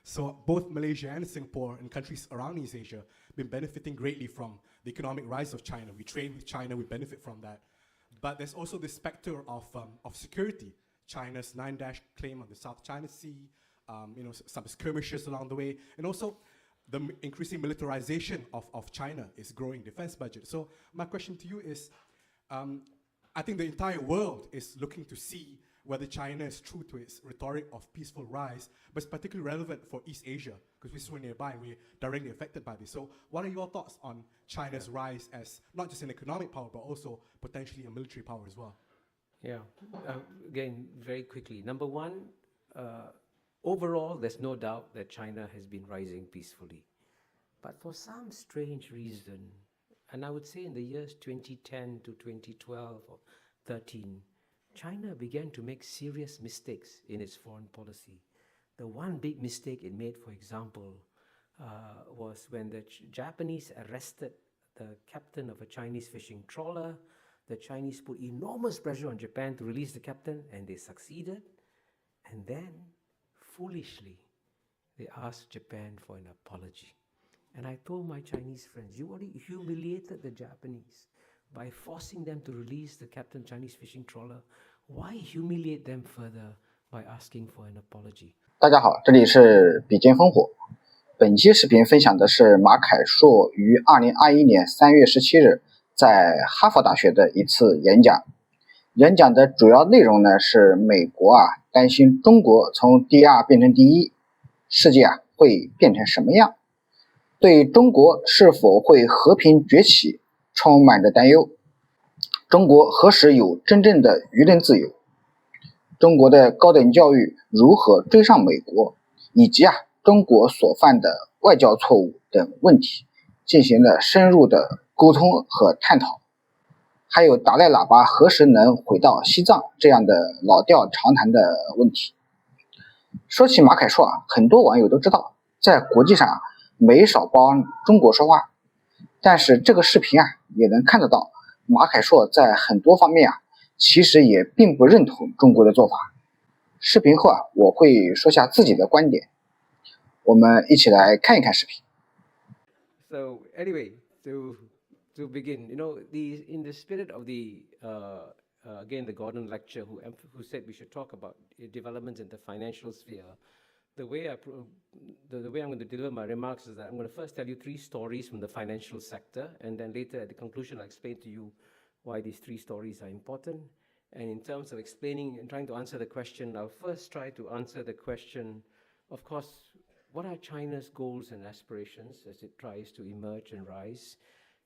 So both Malaysia and Singapore and countries around East Asia have been benefiting greatly from the economic rise of China. We trade with China, we benefit from that. But there's also this specter of security. China's 9-dash claim on the South China Sea, some skirmishes along the way, and also the increasing militarization of China is growing defense budget. So my question to you is, I think the entire world is looking to see whether China is true to its rhetoric of peaceful rise, but it's particularly relevant for East Asia, because we're so nearby and we're directly affected by this. So what are your thoughts on China's rise as not just an economic power, but also potentially a military power as well? Yeah, again, very quickly. Number one, overall, there's no doubt that China has been rising peacefully. But for some strange reason, and I would say in the years 2010 to 2012 or 13, China began to make serious mistakes in its foreign policy. The one big mistake it made, for example, was when the Japanese arrested the captain of a Chinese fishing trawler. The Chinese put enormous pressure on Japan to release the captain, and they succeeded. And then, foolishly, they asked Japan for an apology. And I told my Chinese friends, you already humiliated the Japanese by forcing them to release the captain Chinese fishing trawler. Why humiliate them further by asking for an apology? 大家好，这里是比肩烽火。本期视频分享的是马凯硕于2021年3月17日在哈佛大学的一次演讲。演讲的主要内容呢是美国担心中国从第二变成第一，世界会变成什么样？对中国是否会和平崛起充满着担忧。中国何时有真正的舆论自由？中国的高等教育如何追上美国？以及中国所犯的外交错误等问题进行了深入的沟通和探讨。还有达赖喇叭何时能回到西藏这样的老调常谈的问题。说起马凯硕很多网友都知道，在国际上没少帮中国说话，但是这个视频也能看得到，马凯硕在很多方面其实也并不认同中国的做法。视频后我会说下自己的观点，我们一起来看一看视频。 So anyway, to begin, in the spirit of the again the Gordon lecture, who said we should talk about developments in the financial sphere, the way I'm going to deliver my remarks is that I'm going to first tell you 3 stories from the financial sector, and then later at the conclusion I'll explain to you why these 3 stories are important. And in terms of explaining and trying to answer the question, I'll first try to answer the question, of course, what are China's goals and aspirations as it tries to emerge and rise?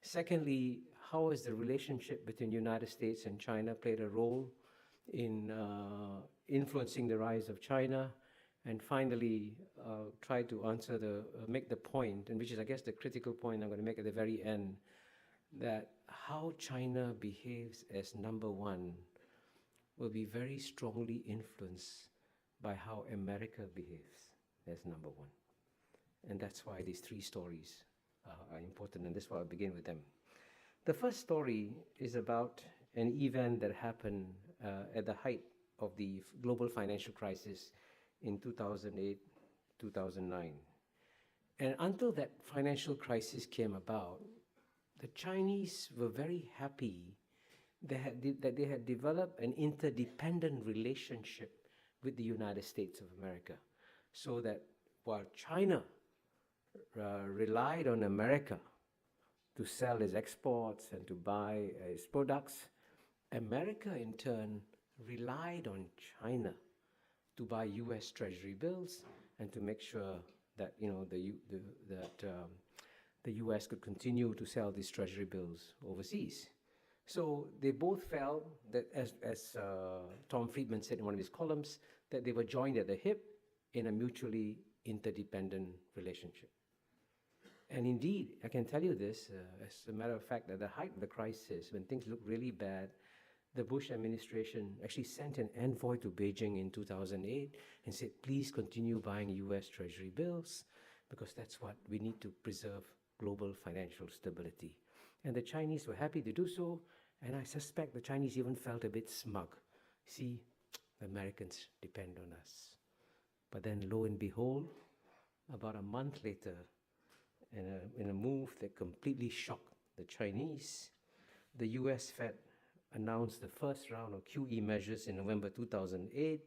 Secondly, how has the relationship between the United States and China played a role in influencing the rise of China? And finally, try to make the point, and which is, I guess, the critical point I'm going to make at the very end, that how China behaves as number one will be very strongly influenced by how America behaves as number one. And that's why these 3 stories are important, and that's why I'll begin with them. The first story is about an event that happened at the height of the global financial crisis in 2008, 2009. And until that financial crisis came about, the Chinese were very happy that they had developed an interdependent relationship with the United States of America, so that while China relied on America to sell its exports and to buy its products, America in turn relied on China to buy U.S. Treasury bills and to make sure that the U.S. could continue to sell these Treasury bills overseas. So they both felt that, as Tom Friedman said in one of his columns, that they were joined at the hip in a mutually interdependent relationship. And indeed, I can tell you this, as a matter of fact, at the height of the crisis, when things looked really bad, the Bush administration actually sent an envoy to Beijing in 2008 and said, please continue buying US Treasury bills, because that's what we need to preserve global financial stability. And the Chinese were happy to do so, and I suspect the Chinese even felt a bit smug. See, the Americans depend on us. But then, lo and behold, about a month later, in a move that completely shocked the Chinese, the US Fed announced the first round of QE measures in November 2008.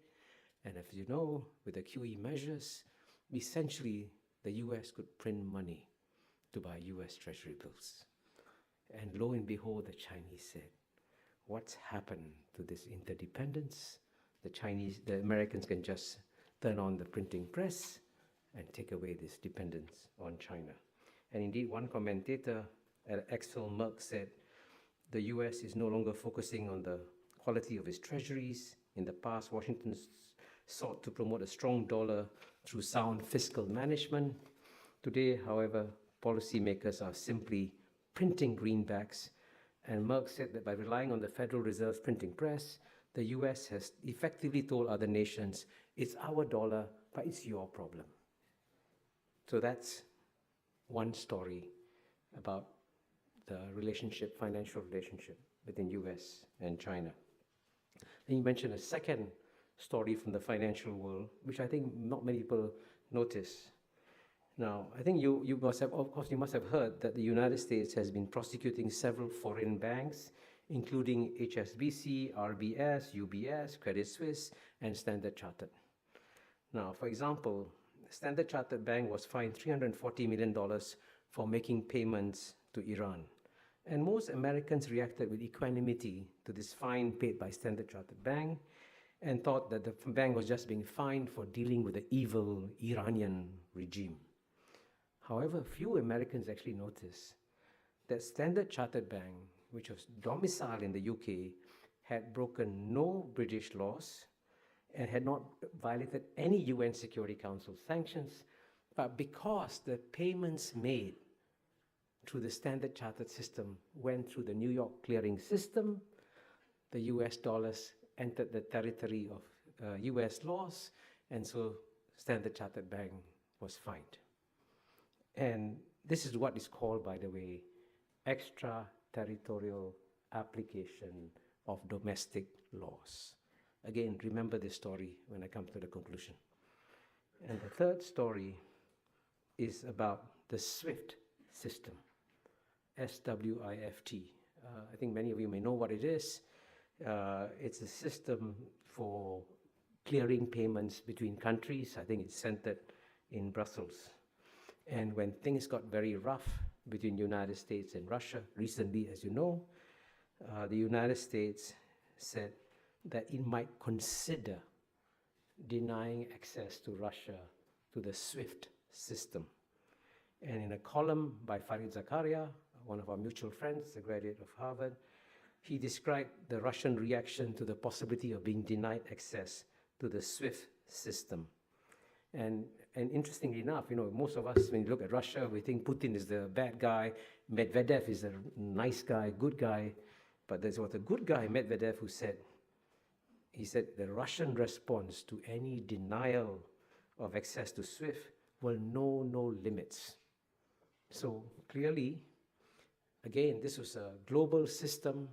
And as you know, with the QE measures, essentially the US could print money to buy US Treasury bills. And lo and behold, the Chinese said, what's happened to this interdependence? The Americans can just turn on the printing press and take away this dependence on China. And indeed, one commentator at Axel Merck said, the US is no longer focusing on the quality of its treasuries. In the past, Washington sought to promote a strong dollar through sound fiscal management. Today, however, policymakers are simply printing greenbacks. And Merck said that by relying on the Federal Reserve's printing press, the US has effectively told other nations, it's our dollar, but it's your problem. So that's one story about the relationship, financial relationship between US and China. And you mentioned a second story from the financial world, which I think not many people notice. Now, I think you must have heard that the United States has been prosecuting several foreign banks, including HSBC, RBS, UBS, Credit Suisse, and Standard Chartered. Now, for example, Standard Chartered Bank was fined $340 million for making payments to Iran. And most Americans reacted with equanimity to this fine paid by Standard Chartered Bank and thought that the bank was just being fined for dealing with the evil Iranian regime. However, few Americans actually noticed that Standard Chartered Bank, which was domiciled in the UK, had broken no British laws and had not violated any UN Security Council sanctions, but because the payments made through the Standard Chartered system went through the New York clearing system, the US dollars entered the territory of US laws, and so Standard Chartered Bank was fined. And this is what is called, by the way, extraterritorial application of domestic laws. Again, remember this story when I come to the conclusion. And the third story is about the SWIFT system, SWIFT. I think many of you may know what it is. It's a system for clearing payments between countries. I think it's centered in Brussels. And when things got very rough between the United States and Russia recently, as you know, the United States said that it might consider denying access to Russia to the SWIFT system. And in a column by Farid Zakaria, one of our mutual friends, a graduate of Harvard, he described the Russian reaction to the possibility of being denied access to the SWIFT system. And interestingly enough, you know, most of us, when you look at Russia, we think Putin is the bad guy, Medvedev is a nice guy, good guy. But there was a good guy, Medvedev, who said, the Russian response to any denial of access to SWIFT will know no limits. So clearly, again, this was a global system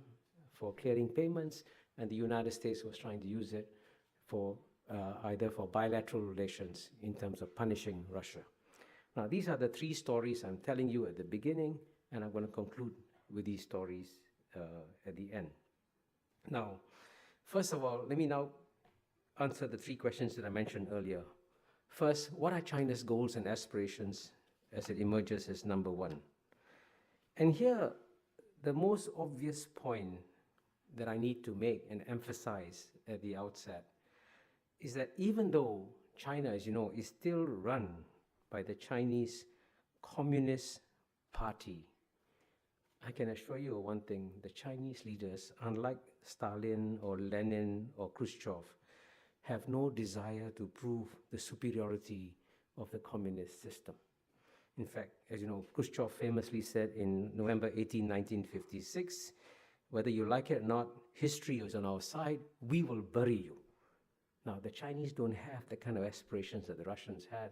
for clearing payments, and the United States was trying to use it for either for bilateral relations in terms of punishing Russia. Now, these are the three stories I'm telling you at the beginning, and I'm going to conclude with these stories at the end. Now, first of all, let me now answer the three questions that I mentioned earlier. First, what are China's goals and aspirations as it emerges as number one? And here, the most obvious point that I need to make and emphasize at the outset is that even though China, as you know, is still run by the Chinese Communist Party, I can assure you one thing: the Chinese leaders, unlike Stalin or Lenin or Khrushchev, have no desire to prove the superiority of the communist system. In fact, as you know, Khrushchev famously said in November 18, 1956, whether you like it or not, history is on our side, we will bury you. Now, the Chinese don't have the kind of aspirations that the Russians had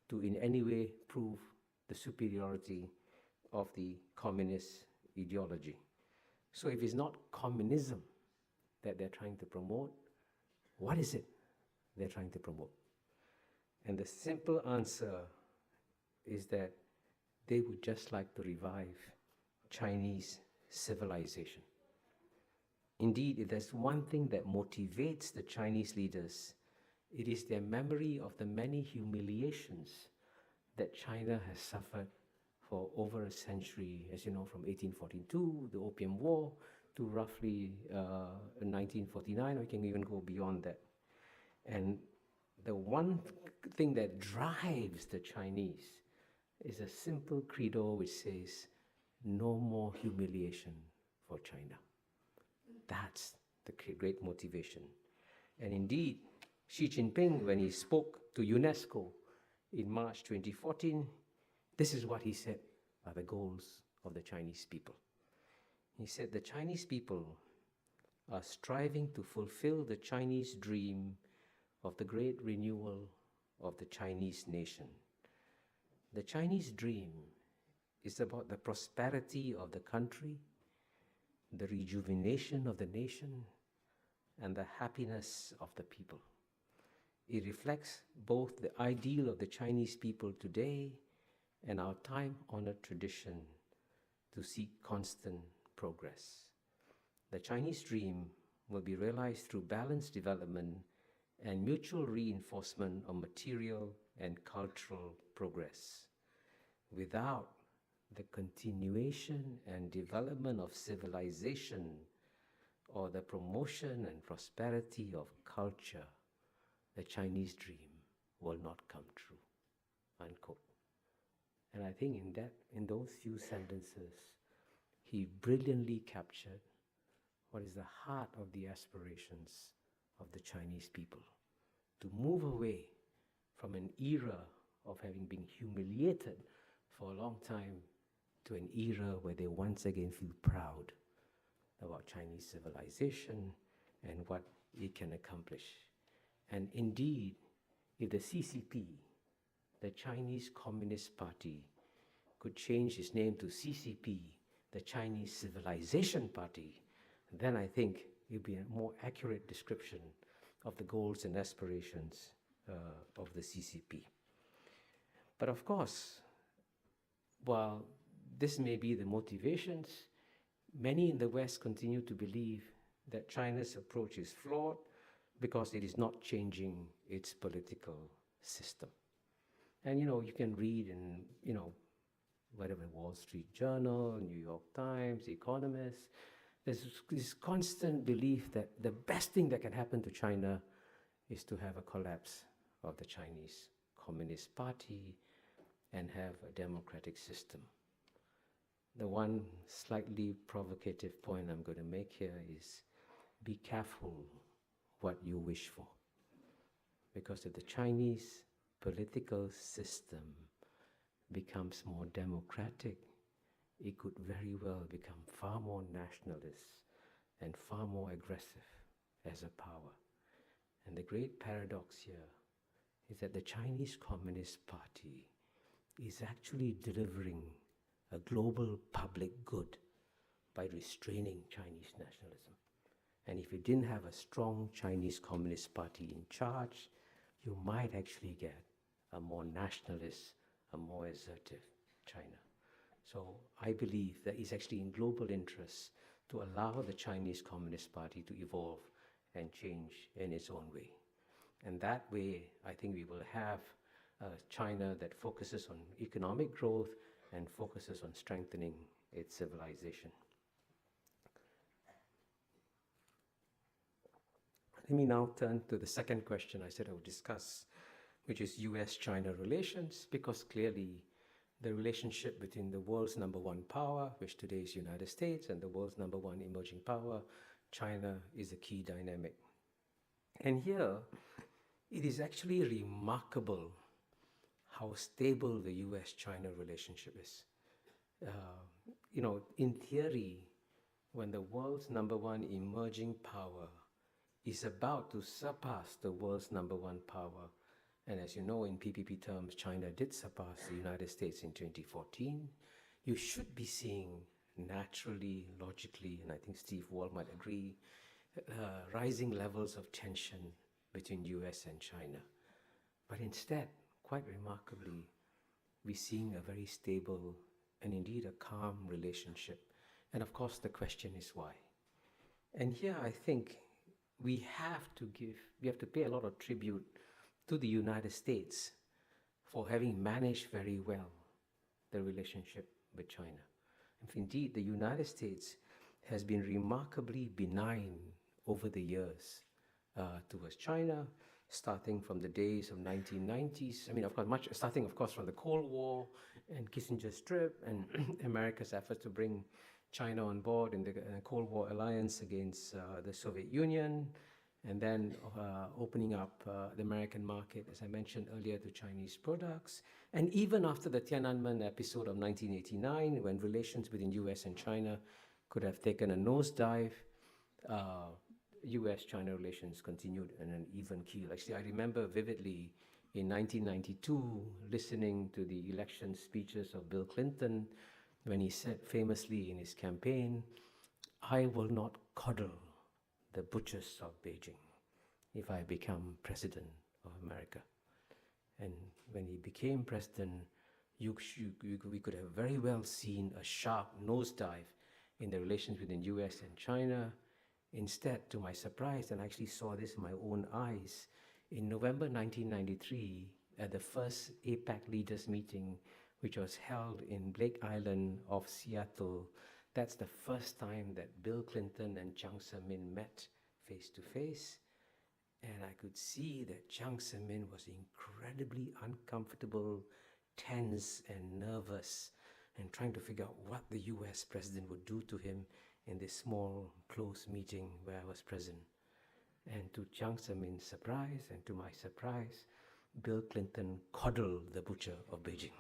to in any way prove the superiority of the communist ideology. So if it's not communism that they're trying to promote, what is it they're trying to promote? And the simple answer is that they would just like to revive Chinese civilization. Indeed, if there's one thing that motivates the Chinese leaders, it is their memory of the many humiliations that China has suffered for over a century, as you know, from 1842, the Opium War, to roughly 1949, or we can even go beyond that. And the one thing that drives the Chinese is a simple credo which says, no more humiliation for China. That's the great motivation. And indeed, Xi Jinping, when he spoke to UNESCO in March 2014, this is what he said are the goals of the Chinese people. He said the Chinese people are striving to fulfill the Chinese dream of the great renewal of the Chinese nation. The Chinese dream is about the prosperity of the country, the rejuvenation of the nation, and the happiness of the people. It reflects both the ideal of the Chinese people today and our time-honored tradition to seek constant progress. The Chinese dream will be realized through balanced development and mutual reinforcement of material and cultural progress. Without the continuation and development of civilization or the promotion and prosperity of culture, the Chinese dream will not come true, unquote. And I think in those few sentences, he brilliantly captured what is the heart of the aspirations of the Chinese people, to move away from an era of having been humiliated for a long time to an era where they once again feel proud about Chinese civilization and what it can accomplish. And indeed, if the CCP, the Chinese Communist Party, could change its name to CCP, the Chinese Civilization Party, then I think it would be a more accurate description of the goals and aspirations of the CCP. But of course, while this may be the motivations, many in the West continue to believe that China's approach is flawed because it is not changing its political system. And you can read in, whatever, Wall Street Journal, New York Times, Economist, there's this constant belief that the best thing that can happen to China is to have a collapse of the Chinese Communist Party and have a democratic system. The one slightly provocative point I'm going to make here is be careful what you wish for. Because if the Chinese political system becomes more democratic, it could very well become far more nationalist and far more aggressive as a power. And the great paradox here is that the Chinese Communist Party is actually delivering a global public good by restraining Chinese nationalism. And if you didn't have a strong Chinese Communist Party in charge, you might actually get a more nationalist, a more assertive China. So I believe that it's actually in global interest to allow the Chinese Communist Party to evolve and change in its own way. And that way, I think we will have China that focuses on economic growth and focuses on strengthening its civilization. Let me now turn to the second question I said I would discuss, which is US-China relations, because clearly the relationship between the world's number one power, which today is the United States, and the world's number one emerging power, China, is a key dynamic. And here, it is actually remarkable how stable the US-China relationship is. In theory, when the world's number one emerging power is about to surpass the world's number one power, and as you know, in PPP terms, China did surpass the United States in 2014, you should be seeing naturally, logically, and I think Steve Wall might agree, rising levels of tension between US and China. But instead, quite remarkably, we're seeing a very stable and indeed a calm relationship. And of course, the question is why. And here I think we have to pay a lot of tribute to the United States for having managed very well the relationship with China. If indeed the United States has been remarkably benign over the years towards China, starting from the days of 1990s. I mean, of course, starting, of course, from the Cold War and Kissinger's trip and America's efforts to bring China on board in the Cold War alliance against the Soviet Union, and then opening up the American market, as I mentioned earlier, to Chinese products. And even after the Tiananmen episode of 1989, when relations between US and China could have taken a nosedive, US-China relations continued in an even keel. Actually, I remember vividly in 1992 listening to the election speeches of Bill Clinton when he said famously in his campaign, "I will not coddle the butchers of Beijing if I become president of America." And when he became president, we could have very well seen a sharp nosedive in the relations between US and China. Instead, to my surprise, and I actually saw this in my own eyes, in November 1993, at the first APEC leaders meeting, which was held in Blake Island off Seattle, that's the first time that Bill Clinton and Jiang Zemin met face to face. And I could see that Jiang Zemin was incredibly uncomfortable, tense, and nervous, and trying to figure out what the US president would do to him in this small, close meeting where I was present. And to Jiang Zemin's surprise, and to my surprise, Bill Clinton coddled the butcher of Beijing.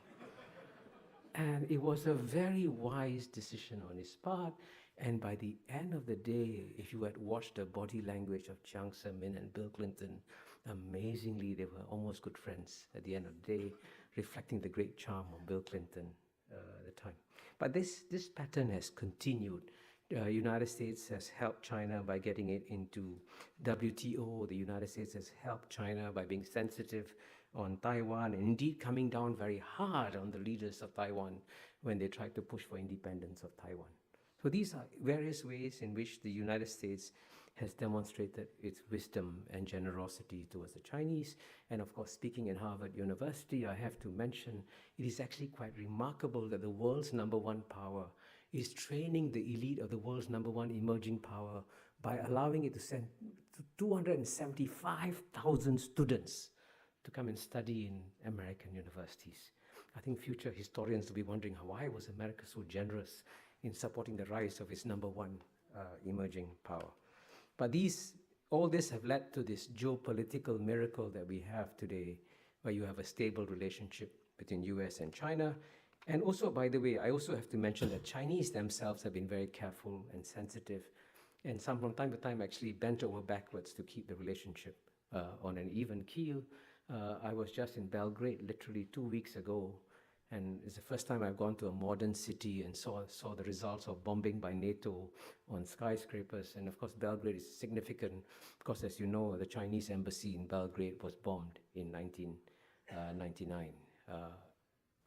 And it was a very wise decision on his part. And by the end of the day, if you had watched the body language of Jiang Zemin and Bill Clinton, amazingly, they were almost good friends at the end of the day, reflecting the great charm of Bill Clinton at the time. But this pattern has continued. United States has helped China by getting it into WTO. The United States has helped China by being sensitive on Taiwan, and indeed coming down very hard on the leaders of Taiwan when they tried to push for independence of Taiwan. So these are various ways in which the United States has demonstrated its wisdom and generosity towards the Chinese. And of course, speaking in Harvard University, I have to mention it is actually quite remarkable that the world's #1 power is training the elite of the world's #1 emerging power by allowing it to send 275,000 students to come and study in American universities. I think future historians will be wondering, why was America so generous in supporting the rise of its #1 emerging power? But all this have led to this geopolitical miracle that we have today, where you have a stable relationship between US and China. And also, by the way, I also have to mention that Chinese themselves have been very careful and sensitive, and some from time to time actually bent over backwards to keep the relationship on an even keel. I was just in Belgrade literally 2 weeks ago, and it's the first time I've gone to a modern city and saw the results of bombing by NATO on skyscrapers. And of course, Belgrade is significant because, as you know, the Chinese embassy in Belgrade was bombed in 1999.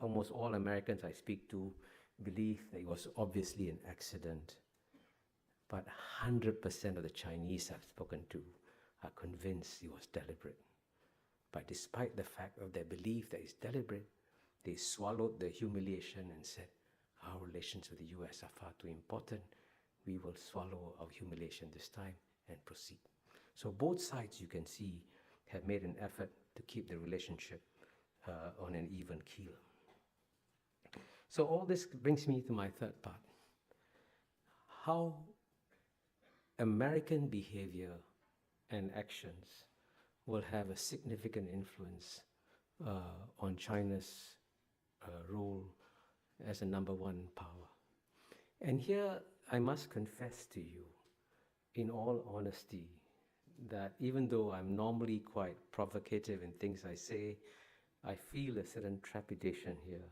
Almost all Americans I speak to believe that it was obviously an accident. But 100% of the Chinese I've spoken to are convinced it was deliberate. But despite the fact of their belief that it's deliberate, they swallowed the humiliation and said, our relations with the US are far too important. We will swallow our humiliation this time and proceed. So both sides, you can see, have made an effort to keep the relationship on an even keel. So all this brings me to my third part. How American behavior and actions will have a significant influence on China's role as a #1 power. And here I must confess to you, in all honesty, that even though I'm normally quite provocative in things I say, I feel a certain trepidation here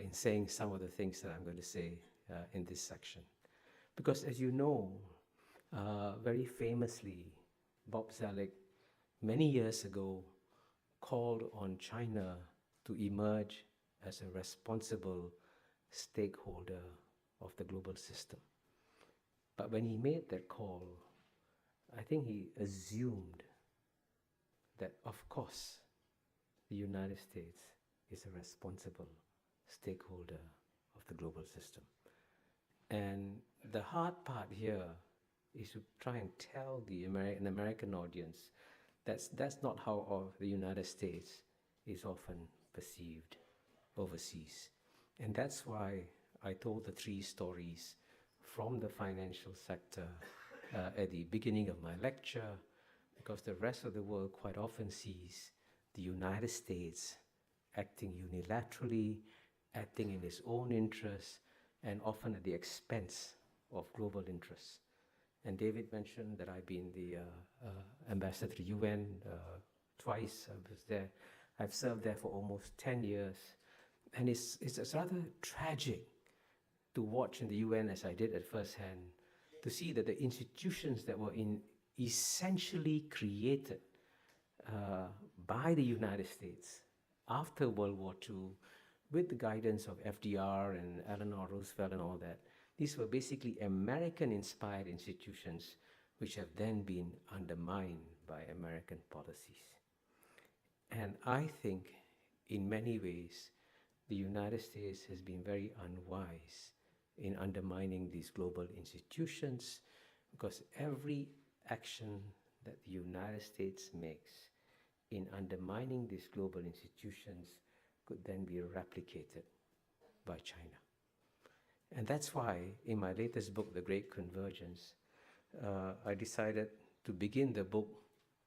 in saying some of the things that I'm going to say in this section. Because as you know, very famously, Bob Zoellick, many years ago, called on China to emerge as a responsible stakeholder of the global system. But when he made that call, I think he assumed that, of course, the United States is a responsible stakeholder of the global system. And the hard part here is to try and tell an American audience that's not how the United States is often perceived overseas. And that's why I told the three stories from the financial sector at the beginning of my lecture, because the rest of the world quite often sees the United States acting unilaterally, acting in its own interests, and often at the expense of global interests. And David mentioned that I've been the ambassador to UN twice. I was there. I've served there for almost 10 years. And it's rather tragic to watch in the UN, as I did at first hand, to see that the institutions that were essentially created by the United States after World War II, with the guidance of FDR and Eleanor Roosevelt and all that, these were basically American-inspired institutions which have then been undermined by American policies. And I think, in many ways, the United States has been very unwise in undermining these global institutions, because every action that the United States makes in undermining these global institutions could then be replicated by China. And that's why in my latest book, The Great Convergence, I decided to begin the book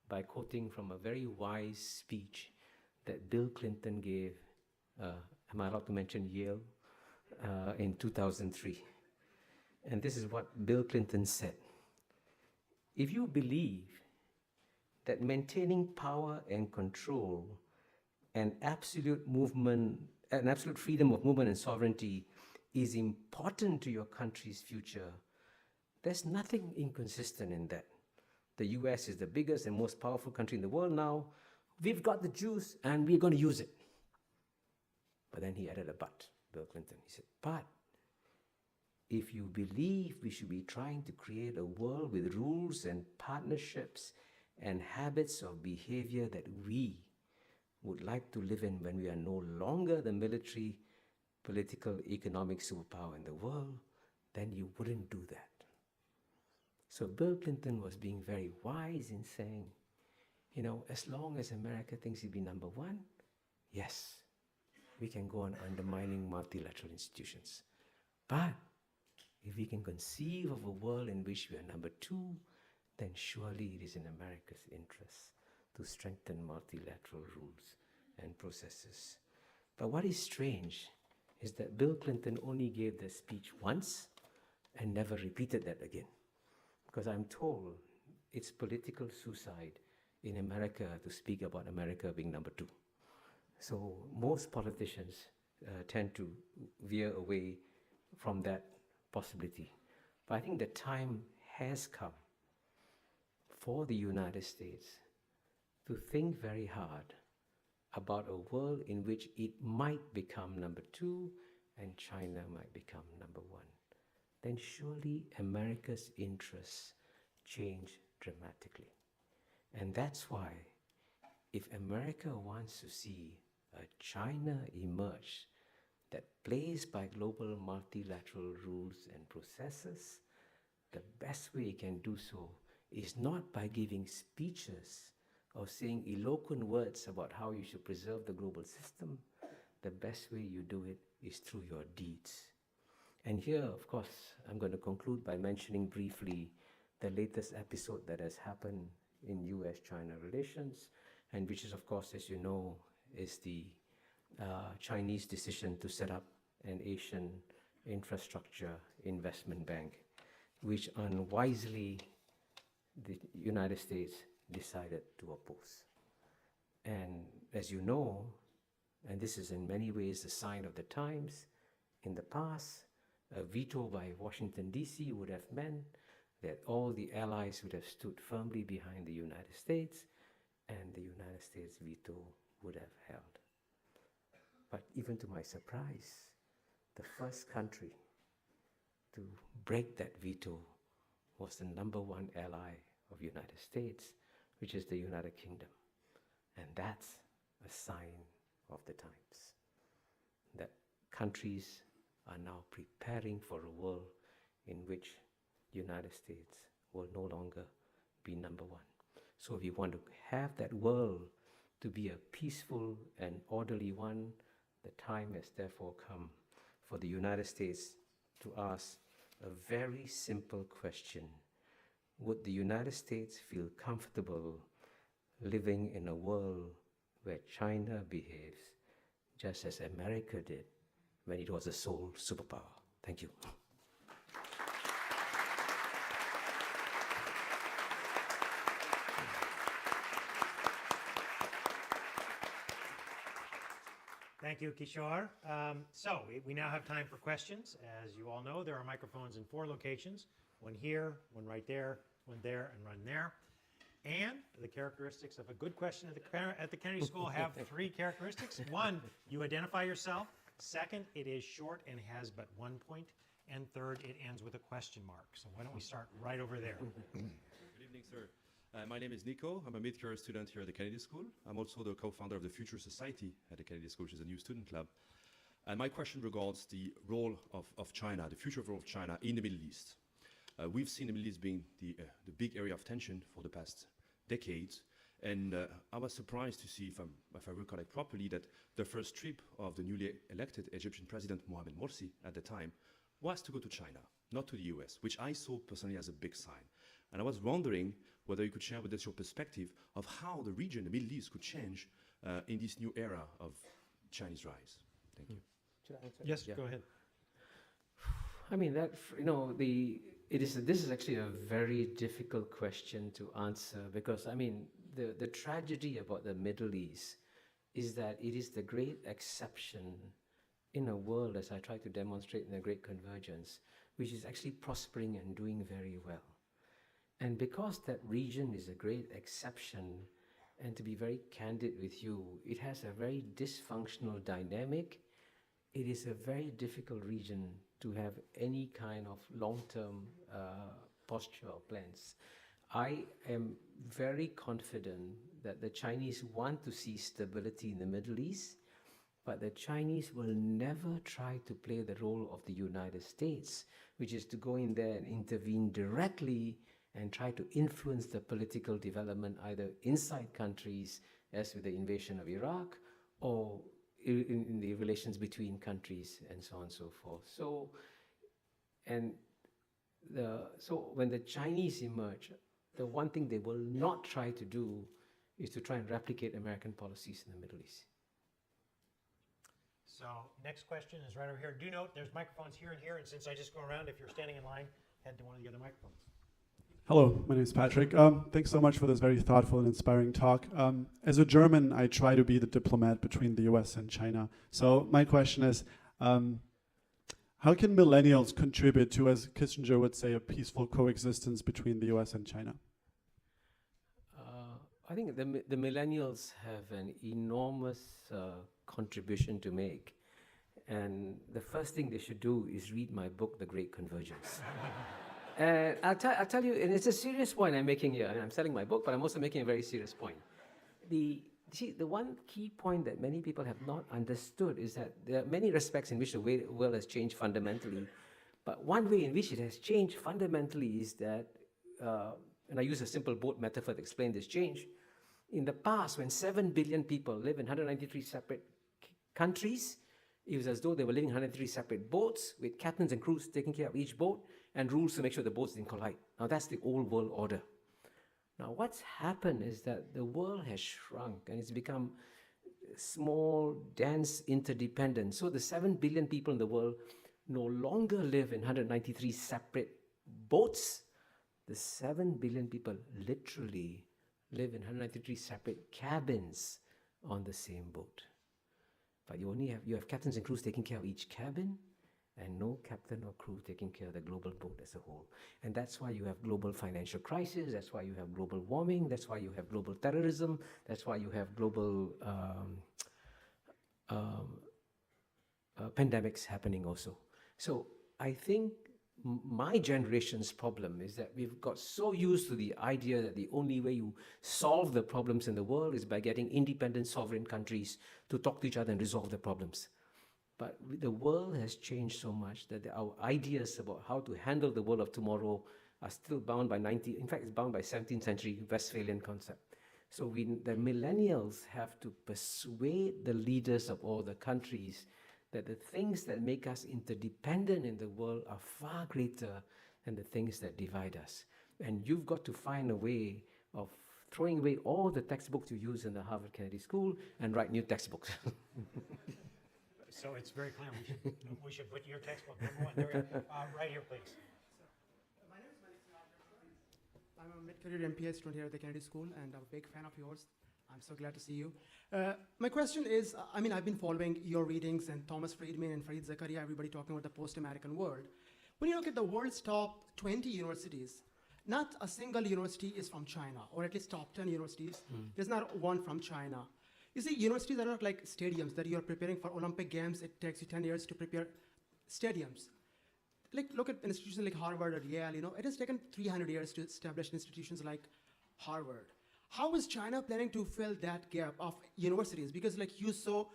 by quoting from a very wise speech that Bill Clinton gave, am I allowed to mention Yale, in 2003. And this is what Bill Clinton said. If you believe that maintaining power and control and absolute freedom of movement and sovereignty is important to your country's future, there's nothing inconsistent in that. The US is the biggest and most powerful country in the world now. We've got the juice and we're going to use it. But then he added a but, Bill Clinton. He said, but if you believe we should be trying to create a world with rules and partnerships and habits of behavior that we would like to live in when we are no longer the military, political, economic superpower in the world, then you wouldn't do that. So Bill Clinton was being very wise in saying, you know, as long as America thinks it'll be number one, yes, we can go on undermining multilateral institutions. But if we can conceive of a world in which we are number two, then surely it is in America's interest to strengthen multilateral rules and processes. But what is strange is that Bill Clinton only gave the speech once and never repeated that again. Because I'm told it's political suicide in America to speak about America being number two. So most politicians tend to veer away from that possibility. But I think the time has come for the United States to think very hard about a world in which it might become number two and China might become number one. Then surely America's interests change dramatically. And that's why if America wants to see a China emerge that plays by global multilateral rules and processes, the best way it can do so is not by giving speeches or saying eloquent words about how you should preserve the global system. The best way you do it is through your deeds. And here, of course, I'm going to conclude by mentioning briefly the latest episode that has happened in US-China relations, and which is, of course, as you know, is the Chinese decision to set up an Asian infrastructure investment bank, which unwisely the United States decided to oppose. And as you know, and this is in many ways a sign of the times, in the past, a veto by Washington, D.C. would have meant that all the allies would have stood firmly behind the United States, and the United States veto would have held. But even to my surprise, the first country to break that veto was the #1 ally of the United States, which is the United Kingdom. And that's a sign of the times, that countries are now preparing for a world in which the United States will no longer be #1. So if you want to have that world to be a peaceful and orderly one, the time has therefore come for the United States to ask a very simple question. Would the United States feel comfortable living in a world where China behaves just as America did when it was a sole superpower? Thank you. Thank you, Kishore. So we now have time for questions. As you all know, there are microphones in 4 locations, one here, one right there, one there, and one there. And the characteristics of a good question at the Kennedy School have 3 characteristics. 1, you identify yourself. 2nd, it is short and has but 1 point. And 3rd, it ends with a question mark. So why don't we start right over there? Good evening, sir. My name is Nico. I'm a mid-career student here at the Kennedy School. I'm also the co-founder of the Future Society at the Kennedy School, which is a new student club. And my question regards the role of China, the future role of China in the Middle East. We've seen the Middle East being the big area of tension for the past decades. And I was surprised to see, if I recollect properly, that the first trip of the newly elected Egyptian president, Mohamed Morsi, at the time, was to go to China, not to the US, which I saw personally as a big sign. And I was wondering whether you could share with us your perspective of how the region, the Middle East, could change in this new era of Chinese rise. Thank you. Should I answer? Yes, Yeah. go ahead. I mean, that, this is actually a very difficult question to answer, because, I mean, the tragedy about the Middle East is that it is the great exception in a world, as I try to demonstrate in the Great Convergence, which is actually prospering and doing very well. And because that region is a great exception, and to be very candid with you, it has a very dysfunctional dynamic. It is a very difficult region to have any kind of long-term posture or plans. I am very confident that the Chinese want to see stability in the Middle East, but the Chinese will never try to play the role of the United States, which is to go in there and intervene directly and try to influence the political development either inside countries, as with the invasion of Iraq, or in the relations between countries, and so on and so forth. So when the Chinese emerge, the one thing they will not try to do is to try and replicate American policies in the Middle East. So next question is right over here. Do note there's microphones here and here, and since I just go around, if you're standing in line, head to one of the other microphones. Hello, my name is Patrick. Thanks so much for this very thoughtful and inspiring talk. As a German, I try to be the diplomat between the US and China. So my question is, how can millennials contribute to, as Kissinger would say, a peaceful coexistence between the US and China? I think the millennials have an enormous contribution to make. And the first thing they should do is read my book, The Great Convergence. And I'll tell you, and it's a serious point I'm making here. I'm selling my book, but I'm also making a very serious point. The one key point that many people have not understood is that there are many respects in which the world has changed fundamentally. But one way in which it has changed fundamentally is that, and I use a simple boat metaphor to explain this change. In the past, when 7 billion people live in 193 separate countries, it was as though they were living in 103 separate boats with captains and crews taking care of each boat and rules to make sure the boats didn't collide. Now that's the old world order. Now what's happened is that the world has shrunk and it's become small, dense, interdependent. So the 7 billion people in the world no longer live in 193 separate boats. The 7 billion people literally live in 193 separate cabins on the same boat. But you have captains and crews taking care of each cabin, and no captain or crew taking care of the global boat as a whole. And that's why you have global financial crisis, that's why you have global warming, that's why you have global terrorism, that's why you have global pandemics happening also. So I think my generation's problem is that we've got so used to the idea that the only way you solve the problems in the world is by getting independent sovereign countries to talk to each other and resolve the problems. But the world has changed so much that our ideas about how to handle the world of tomorrow are still bound by in fact, it's bound by 17th century Westphalian concept. So the millennials have to persuade the leaders of all the countries that the things that make us interdependent in the world are far greater than the things that divide us. And you've got to find a way of throwing away all the textbooks you use in the Harvard Kennedy School and write new textbooks. So it's very clear we should put your textbook number one. There, right here, please. My name is Malik. I'm a mid-career MPA student here at the Kennedy School, and I'm a big fan of yours. I'm so glad to see you. My question is, I mean, I've been following your readings and Thomas Friedman and Fareed Zakaria, everybody talking about the post-American world. When you look at the world's top 20 universities, not a single university is from China, or at least top 10 universities. There's not one from China. You see, universities are not like stadiums that you're preparing for Olympic Games. It takes you 10 years to prepare stadiums. Like, look at institutions like Harvard or Yale, you know, it has taken 300 years to establish institutions like Harvard. How is China planning to fill that gap of universities? Because like you so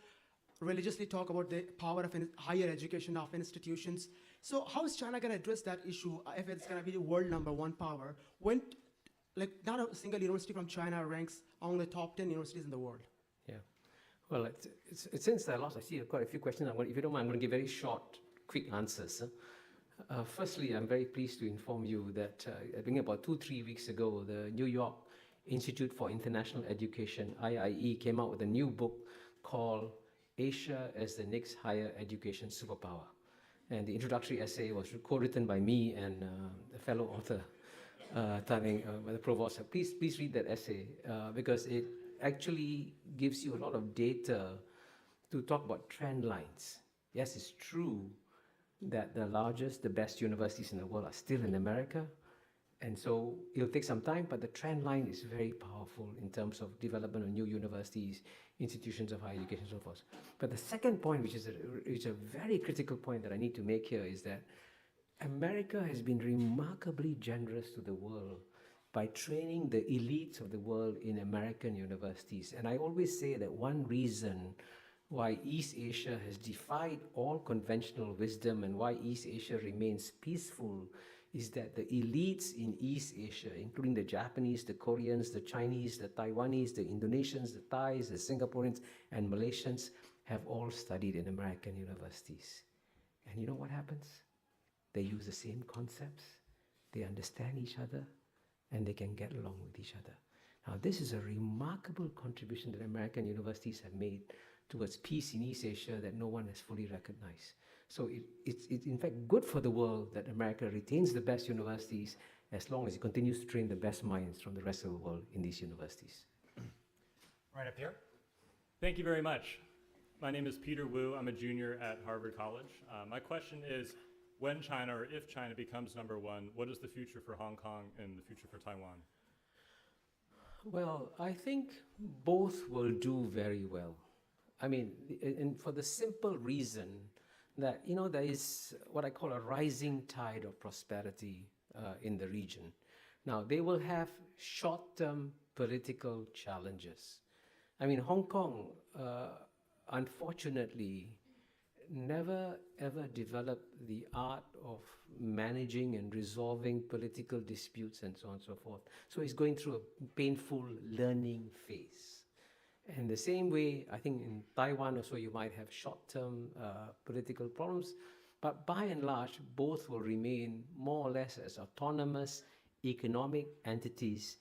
religiously talk about the power of higher education of institutions. So how is China going to address that issue if it's going to be the world #1 power when like not a single university from China ranks among the top 10 universities in the world? Yeah. Well, since there are lots, I see quite a few questions. If you don't mind, I'm going to give very short, quick answers. Firstly, I'm very pleased to inform you that I think about 2-3 weeks ago, the New York Institute for International Education, IIE, came out with a new book called Asia as the Next Higher Education Superpower. And the introductory essay was co-written by me and a fellow author, the provost. Please read that essay because it actually gives you a lot of data to talk about trend lines. Yes, it's true that the largest, the best universities in the world are still in America. And so it'll take some time, but the trend line is very powerful in terms of development of new universities, institutions of higher education, and so forth. But the second point, which is a very critical point that I need to make here, is that America has been remarkably generous to the world by training the elites of the world in American universities. And I always say that one reason why East Asia has defied all conventional wisdom and why East Asia remains peaceful is that the elites in East Asia, including the Japanese, the Koreans, the Chinese, the Taiwanese, the Indonesians, the Thais, the Singaporeans, and Malaysians, have all studied in American universities. And you know what happens? They use the same concepts, they understand each other, and they can get along with each other. Now, this is a remarkable contribution that American universities have made towards peace in East Asia that no one has fully recognized. So it's in fact good for the world that America retains the best universities as long as it continues to train the best minds from the rest of the world in these universities. Right up here. Thank you very much. My name is Peter Wu. I'm a junior at Harvard College. My question is, when China or if China becomes #1, what is the future for Hong Kong and the future for Taiwan? Well, I think both will do very well. I mean, and for the simple reason that, you know, there is what I call a rising tide of prosperity in the region. Now, they will have short-term political challenges. I mean, Hong Kong, unfortunately, never ever developed the art of managing and resolving political disputes and so on and so forth. So it's going through a painful learning phase. And the same way, I think in Taiwan also you might have short-term political problems, but by and large, both will remain more or less as autonomous economic entities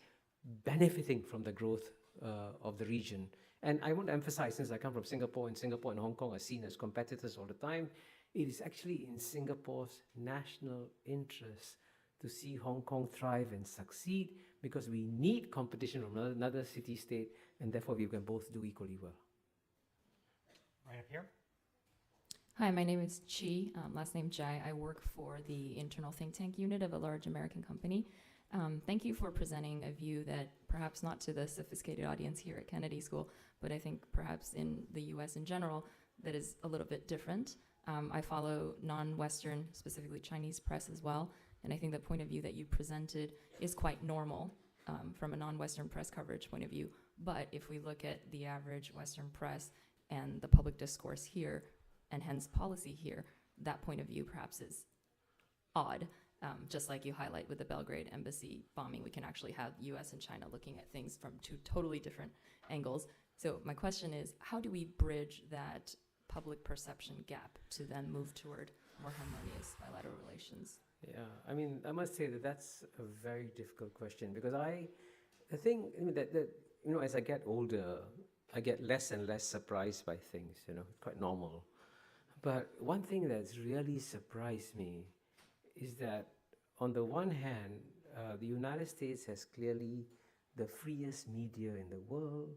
benefiting from the growth of the region. And I want to emphasize, since I come from Singapore, and Singapore and Hong Kong are seen as competitors all the time, it is actually in Singapore's national interest to see Hong Kong thrive and succeed, because we need competition from another city-state, and therefore we can both do equally well. Right up here. Hi, my name is Chi, last name Jai. I work for the internal think tank unit of a large American company. Thank you for presenting a view that perhaps not to the sophisticated audience here at Kennedy School, but I think perhaps in the US in general, that is a little bit different. I follow non-Western, specifically Chinese press as well, and I think the point of view that you presented is quite normal from a non-Western press coverage point of view. But if we look at the average Western press and the public discourse here, and hence policy here, that point of view perhaps is odd. Just like you highlight with the Belgrade embassy bombing, we can actually have US and China looking at things from two totally different angles. So my question is, how do we bridge that public perception gap to then move toward more harmonious bilateral relations? Yeah, I mean, I must say that that's a very difficult question, because I think that as I get older, I get less and less surprised by things, quite normal. But one thing that's really surprised me is that on the one hand, the United States has clearly the freest media in the world,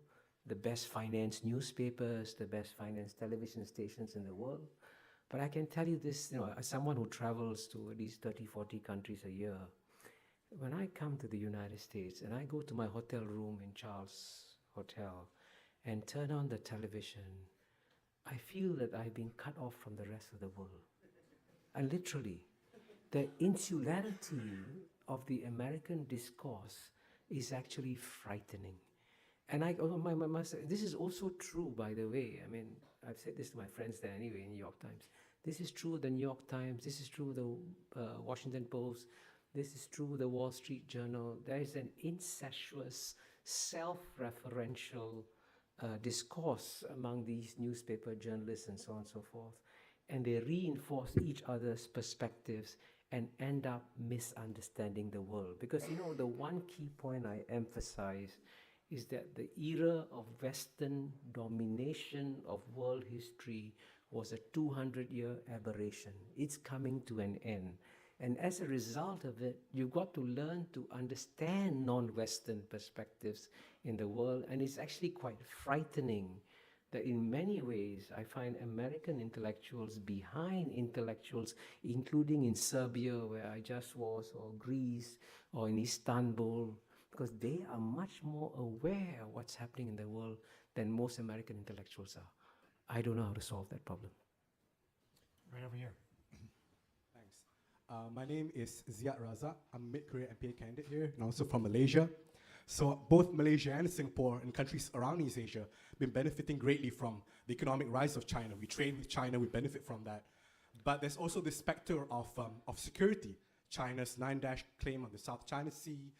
the best financed newspapers, the best financed television stations in the world. But I can tell you this, as someone who travels to at least 30, 40 countries a year, when I come to the United States and I go to my hotel room in Charles Hotel and turn on the television, I feel that I've been cut off from the rest of the world. And literally, the insularity of the American discourse is actually frightening. And this is also true, by the way. I mean, I've said this to my friends there anyway in New York Times. This is true of the New York Times. This is true of the Washington Post. This is true of the Wall Street Journal. There is an incestuous, self-referential discourse among these newspaper journalists and so on and so forth. And they reinforce each other's perspectives and end up misunderstanding the world. Because, the one key point I emphasize is that the era of Western domination of world history was a 200-year aberration. It's coming to an end. And as a result of it, you've got to learn to understand non-Western perspectives in the world. And it's actually quite frightening that in many ways, I find American intellectuals behind intellectuals, including in Serbia, where I just was, or Greece, or in Istanbul, because they are much more aware of what's happening in the world than most American intellectuals are. I don't know how to solve that problem. Right over here. Thanks. My name is Ziad Raza. I'm a mid-career MPA candidate here, and also from Malaysia. So both Malaysia and Singapore and countries around East Asia have been benefiting greatly from the economic rise of China. We trade with China, we benefit from that. But there's also the specter of security. China's 9-dash claim on the South China Sea,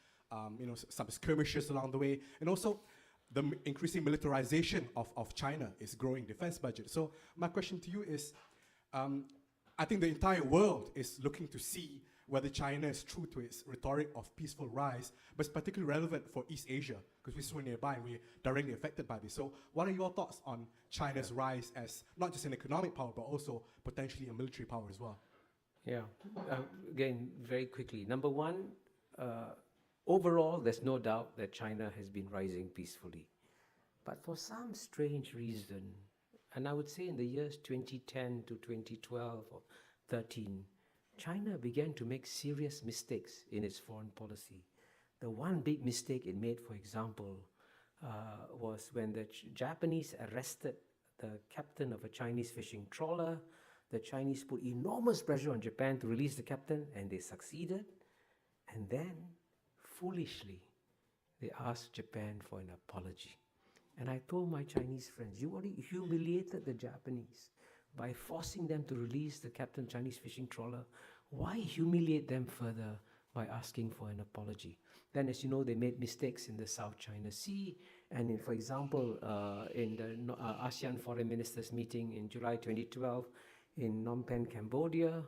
some skirmishes along the way, and also the increasing militarization of China is growing defense budget. So my question to you is, I think the entire world is looking to see whether China is true to its rhetoric of peaceful rise, but it's particularly relevant for East Asia, because we're so nearby and we're directly affected by this. So what are your thoughts on China's rise as not just an economic power, but also potentially a military power as well? Yeah, again, very quickly. Number one, overall, there's no doubt that China has been rising peacefully. But for some strange reason, and I would say in the years 2010 to 2012 or 13, China began to make serious mistakes in its foreign policy. The one big mistake it made, for example, was when the Japanese arrested the captain of a Chinese fishing trawler. The Chinese put enormous pressure on Japan to release the captain, and they succeeded. And then, foolishly, they asked Japan for an apology. And I told my Chinese friends, you already humiliated the Japanese by forcing them to release the captain of Chinese fishing trawler. Why humiliate them further by asking for an apology? Then, as you know, they made mistakes in the South China Sea. And for example, in the ASEAN Foreign Ministers meeting in July 2012 in Phnom Penh, Cambodia,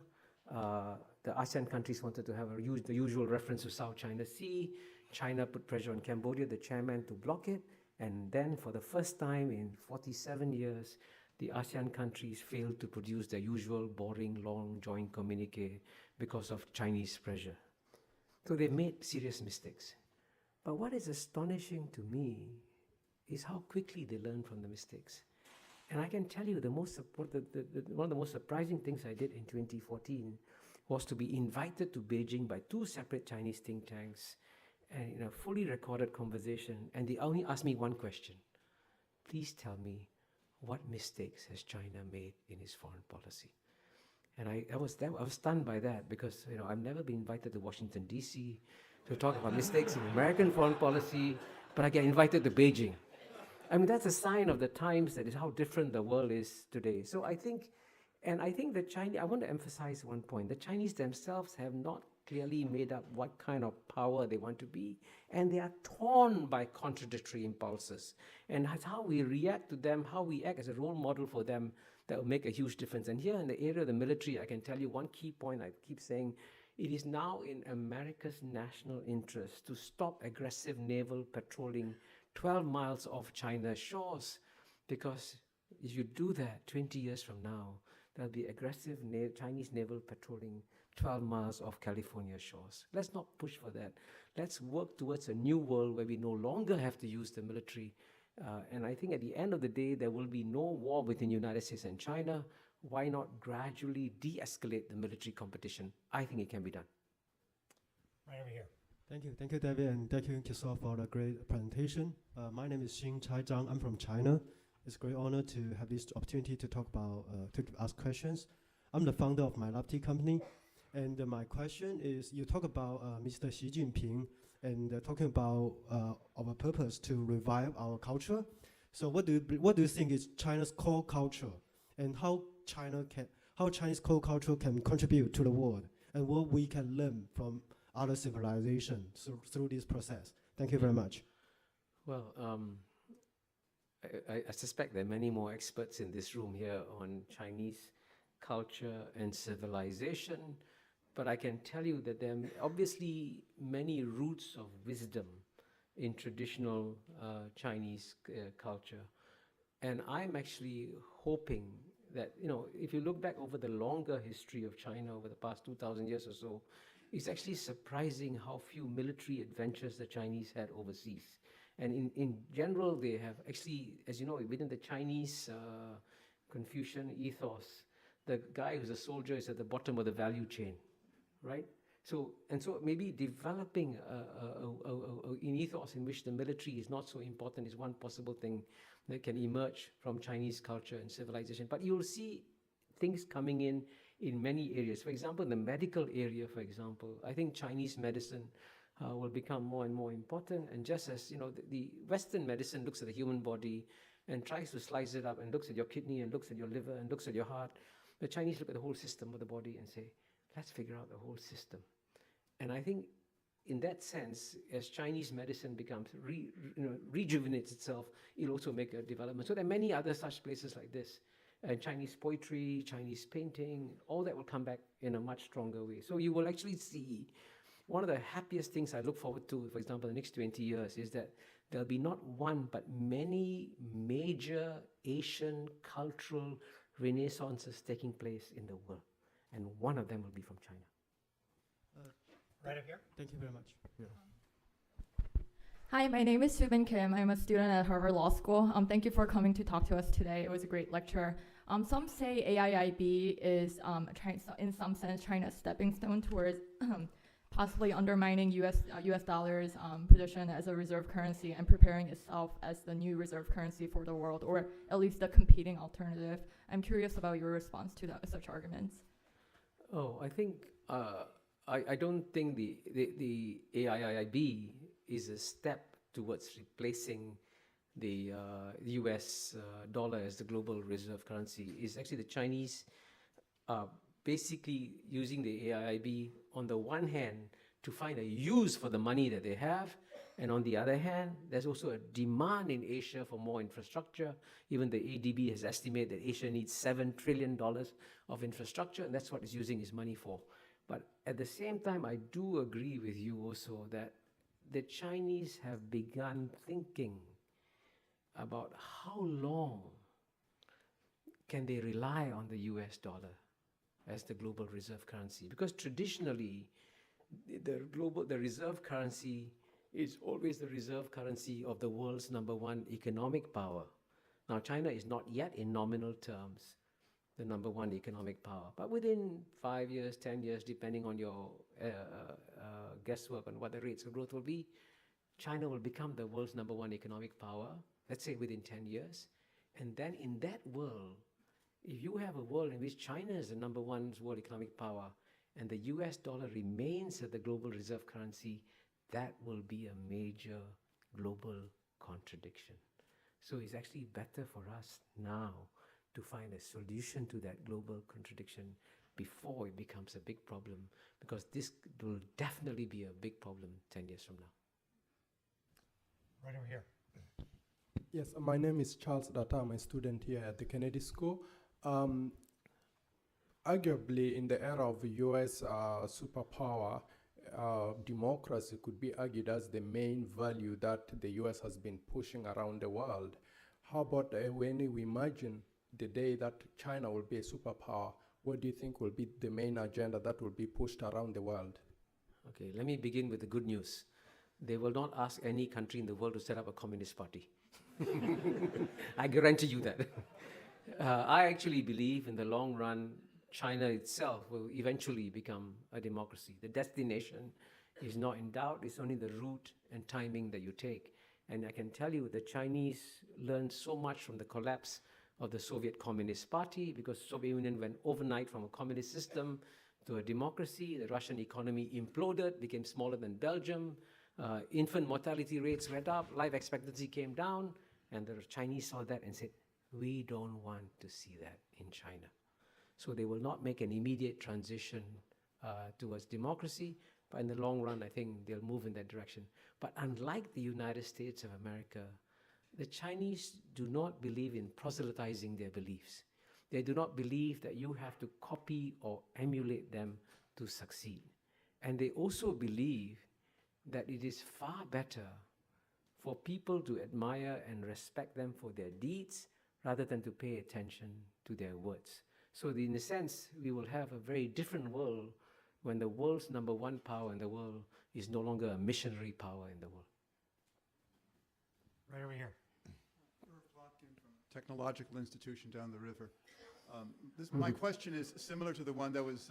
the ASEAN countries wanted to have the usual reference to South China Sea. China put pressure on Cambodia, the chairman, to block it. And then for the first time in 47 years, the ASEAN countries failed to produce their usual boring, long joint communique because of Chinese pressure. So they've made serious mistakes. But what is astonishing to me is how quickly they learn from the mistakes. And I can tell you one of the most surprising things I did in 2014 was to be invited to Beijing by two separate Chinese think tanks and in a fully recorded conversation, and they only asked me one question. Please tell me, what mistakes has China made in its foreign policy? And I was stunned by that because I've never been invited to Washington D.C. to talk about mistakes in American foreign policy, but I get invited to Beijing. I mean, that's a sign of the times, that is how different the world is today. So I think the Chinese, I want to emphasize one point. The Chinese themselves have not clearly made up what kind of power they want to be, and they are torn by contradictory impulses. And that's how we react to them, how we act as a role model for them, that will make a huge difference. And here in the area of the military, I can tell you one key point I keep saying: it is now in America's national interest to stop aggressive naval patrolling 12 miles off China's shores, because if you do that 20 years from now, there'll be aggressive Chinese naval patrolling 12 miles off California shores. Let's not push for that. Let's work towards a new world where we no longer have to use the military. And I think at the end of the day, there will be no war between the United States and China. Why not gradually de-escalate the military competition? I think it can be done. Right over here. Thank you, David, and thank you, Kishore, for the great presentation. My name is Xin Chai Zhang. I'm from China. It's a great honor to have this opportunity to talk about, to ask questions. I'm the founder of my lab tea company, and my question is: you talk about Mr. Xi Jinping and talking about our purpose to revive our culture. So, what do you think is China's core culture, and how Chinese core culture can contribute to the world, and what we can learn from other civilizations through this process? Thank you very much. Well, I suspect there are many more experts in this room here on Chinese culture and civilization, but I can tell you that there are obviously many roots of wisdom in traditional Chinese culture. And I'm actually hoping that, if you look back over the longer history of China over the past 2,000 years or so, it's actually surprising how few military adventures the Chinese had overseas. And in general, they have actually, as you know, within the Chinese Confucian ethos, the guy who's a soldier is at the bottom of the value chain, right? So maybe developing an ethos in which the military is not so important is one possible thing that can emerge from Chinese culture and civilization. But you'll see things coming in many areas. For example, in the medical area, I think Chinese medicine will become more and more important. And just as, the Western medicine looks at the human body and tries to slice it up and looks at your kidney and looks at your liver and looks at your heart, the Chinese look at the whole system of the body and say, let's figure out the whole system. And I think in that sense, as Chinese medicine becomes, rejuvenates itself, it'll also make a development. So there are many other such places like this. Chinese poetry, Chinese painting, all that will come back in a much stronger way. So you will actually see, one of the happiest things I look forward to, for example, the next 20 years, is that there'll be not one, but many major Asian cultural renaissances taking place in the world. And one of them will be from China. Right up here. Thank you very much. Yeah. Hi, my name is Subin Kim. I'm a student at Harvard Law School. Thank you for coming to talk to us today. It was a great lecture. Some say AIIB is, in some sense, China's stepping stone towards possibly undermining US dollar's position as a reserve currency and preparing itself as the new reserve currency for the world, or at least the competing alternative. I'm curious about your response to such arguments. Oh, I think I don't think the AIIB is a step towards replacing the US dollar as the global reserve currency. It's actually the Chinese basically using the AIIB on the one hand to find a use for the money that they have, and on the other hand, there's also a demand in Asia for more infrastructure. Even the ADB has estimated that Asia needs $7 trillion of infrastructure, and that's what it's using its money for. But at the same time, I do agree with you also that the Chinese have begun thinking about how long can they rely on the US dollar as the global reserve currency. Because traditionally, the reserve currency is always the reserve currency of the world's #1 economic power. Now, China is not yet in nominal terms the #1 economic power, but within 5 years, 10 years, depending on your guesswork on what the rates of growth will be, China will become the world's #1 economic power, let's say within 10 years. And then in that world, if you have a world in which China is the number one world economic power and the US dollar remains as the global reserve currency, that will be a major global contradiction. So it's actually better for us now to find a solution to that global contradiction before it becomes a big problem, because this will definitely be a big problem 10 years from now. Right over here. Yes, my name is Charles Data. I'm a student here at the Kennedy School. Arguably, in the era of US superpower, democracy could be argued as the main value that the US has been pushing around the world. How about when we imagine the day that China will be a superpower? What do you think will be the main agenda that will be pushed around the world? Okay, let me begin with the good news. They will not ask any country in the world to set up a communist party. I guarantee you that. I actually believe in the long run, China itself will eventually become a democracy. The destination is not in doubt, it's only the route and timing that you take. And I can tell you the Chinese learned so much from the collapse of the Soviet Communist Party, because the Soviet Union went overnight from a communist system to a democracy. The Russian economy imploded, became smaller than Belgium. Infant mortality rates went up, life expectancy came down, and the Chinese saw that and said, we don't want to see that in China. So they will not make an immediate transition towards democracy, but in the long run, I think they'll move in that direction. But unlike the United States of America, the Chinese do not believe in proselytizing their beliefs. They do not believe that you have to copy or emulate them to succeed. And they also believe that it is far better for people to admire and respect them for their deeds rather than to pay attention to their words. So in a sense, we will have a very different world when the world's number one power in the world is no longer a missionary power in the world. Right over here. Technological institution down the river. My question is similar to the one that was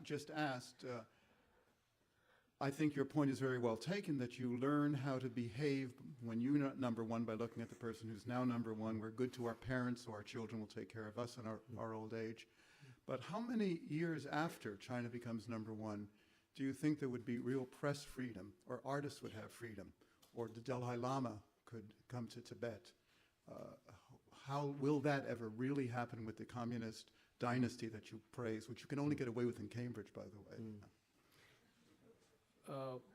just asked. I think your point is very well taken, that you learn how to behave when you're not number one by looking at the person who's now number one. We're good to our parents, so our children will take care of us in our old age. But how many years after China becomes number one do you think there would be real press freedom, or artists would have freedom, or the Dalai Lama could come to Tibet? How will that ever really happen with the communist dynasty that you praise, which you can only get away with in Cambridge, by the way?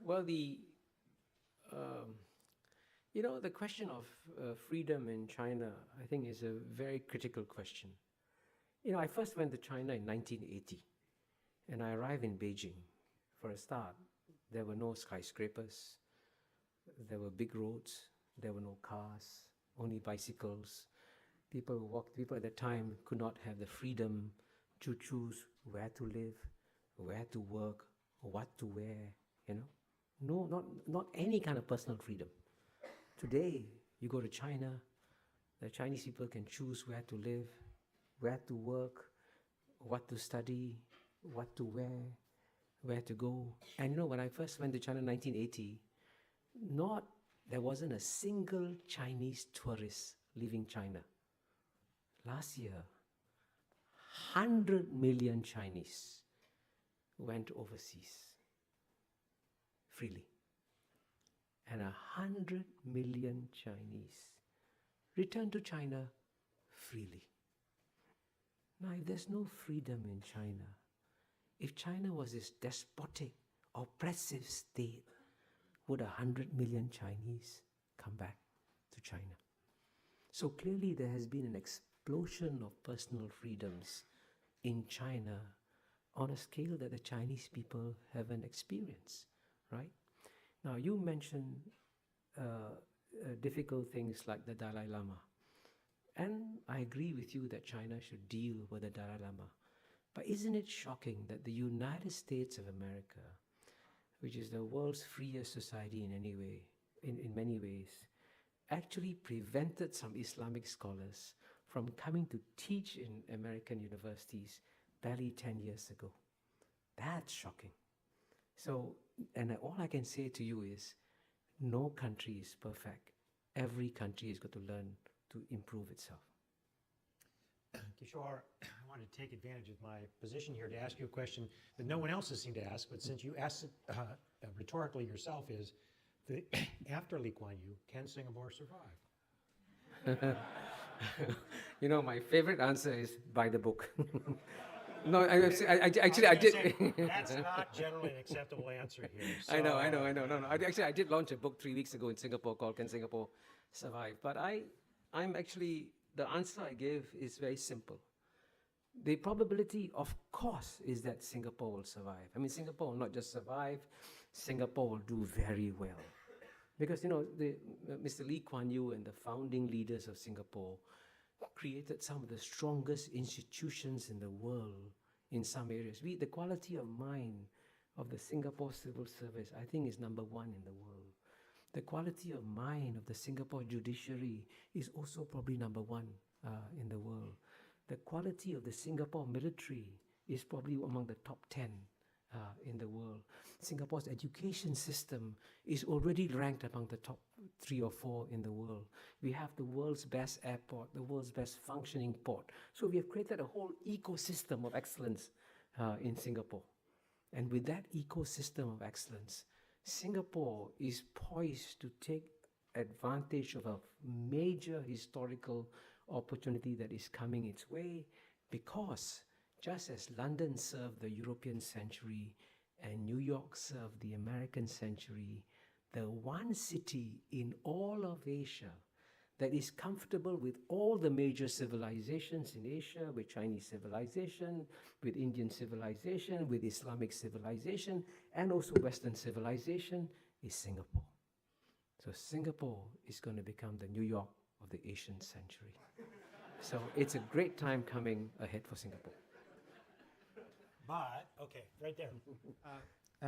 Well, the question of freedom in China, I think, is a very critical question. I first went to China in 1980, and I arrived in Beijing. For a start, there were no skyscrapers, there were big roads, there were no cars, only bicycles. People at that time could not have the freedom to choose where to live, where to work, what to wear, No, not any kind of personal freedom. Today, you go to China, the Chinese people can choose where to live, where to work, what to study, what to wear, where to go. And when I first went to China in 1980, there wasn't a single Chinese tourist leaving China. Last year, 100 million Chinese went overseas freely. And 100 million Chinese returned to China freely. Now, if there's no freedom in China, if China was this despotic, oppressive state, would 100 million Chinese come back to China? So clearly there has been an explosion of personal freedoms in China on a scale that the Chinese people haven't experienced, right? Now, you mentioned difficult things like the Dalai Lama. And I agree with you that China should deal with the Dalai Lama. But isn't it shocking that the United States of America, which is the world's freest society in many ways, actually prevented some Islamic scholars from coming to teach in American universities barely 10 years ago? That's shocking. So, and all I can say to you is, no country is perfect. Every country has got to learn to improve itself. Kishore, I want to take advantage of my position here to ask you a question that no one else has seemed to ask, but since you asked it rhetorically yourself, is after Lee Kuan Yew, can Singapore survive? You know, my favorite answer is buy the book. No, actually, I did. That's not generally an acceptable answer here. So, I know. No. Actually, I did launch a book 3 weeks ago in Singapore called "Can Singapore Survive?" But I'm actually, the answer I give is very simple. The probability, of course, is that Singapore will survive. I mean, Singapore will not just survive; Singapore will do very well, because you know, Mr. Lee Kuan Yew and the founding leaders of Singapore created some of the strongest institutions in the world in some areas. The quality of mind of the Singapore civil service, I think, is number 1 in the world. The quality of mind of the Singapore judiciary is also probably number 1 in the world. The quality of the Singapore military is probably among the top 10 in the world. Singapore's education system is already ranked among the top 3 or 4 in the world. We have the world's best airport, the world's best functioning port. So we have created a whole ecosystem of excellence in Singapore. And with that ecosystem of excellence, Singapore is poised to take advantage of a major historical opportunity that is coming its way, because just as London served the European century and New York served the American century, the one city in all of Asia that is comfortable with all the major civilizations in Asia, with Chinese civilization, with Indian civilization, with Islamic civilization, and also Western civilization, is Singapore. So Singapore is going to become the New York of the Asian century. So it's a great time coming ahead for Singapore. But, okay, right there.